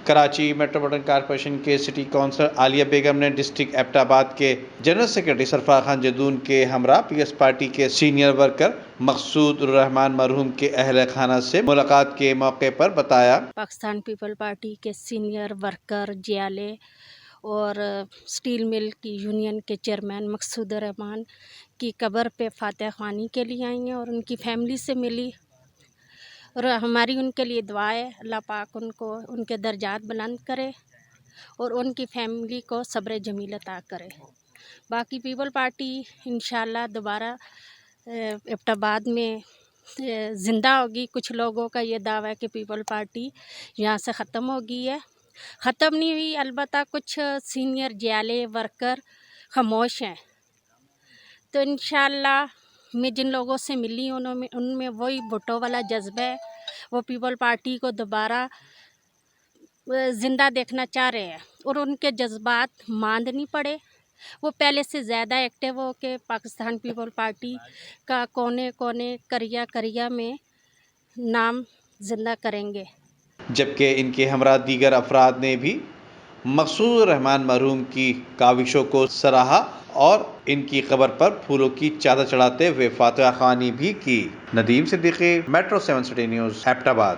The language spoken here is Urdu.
کراچی میٹروپولیٹن کارپوریشن کے سٹی کونسلر عالیہ بیگم نے ڈسٹرکٹ ایبٹ آباد کے جنرل سیکرٹری سرفراز خان جدون کے ہمراہ پی ایس پارٹی کے سینئر ورکر مقصود الرحمان مرحوم کے اہل خانہ سے ملاقات کے موقع پر بتایا، پاکستان پیپل پارٹی کے سینئر ورکر جیالے اور اسٹیل مل کی یونین کے چیئرمین مقصود الرحمان کی قبر پہ فاتح خوانی کے لیے آئی ہیں اور ان کی فیملی سے ملی، اور ہماری ان کے لیے دعا ہے اللہ پاک ان کو ان کے درجات بلند کرے اور ان کی فیملی کو صبر جمیل عطا کرے۔ باقی پیپل پارٹی انشاءاللہ دوبارہ ایبٹ آباد میں زندہ ہوگی۔ کچھ لوگوں کا یہ دعویٰ ہے کہ پیپل پارٹی یہاں سے ختم ہو گئی ہے، ختم نہیں ہوئی، البتہ کچھ سینئر جیالے ورکر خاموش ہیں۔ تو انشاءاللہ میں جن لوگوں سے ملی ان میں وہی بھٹو والا جذبہ ہے، وہ پیپل پارٹی کو دوبارہ زندہ دیکھنا چاہ رہے ہیں اور ان کے جذبات ماند نہیں پڑے، وہ پہلے سے زیادہ ایکٹیو ہو کے پاکستان پیپل پارٹی کا کونے کونے کریا میں نام زندہ کریں گے۔ جبکہ ان کے ہمراہ دیگر افراد نے بھی مقصود الرحمان مرحوم کی کاوشوں کو سراہا اور ان کی قبر پر پھولوں کی چادر چڑھاتے ہوئے فاتحہ خوانی بھی کی۔ Nadeem Siddiqui, metro 7 city news, Abbott آباد۔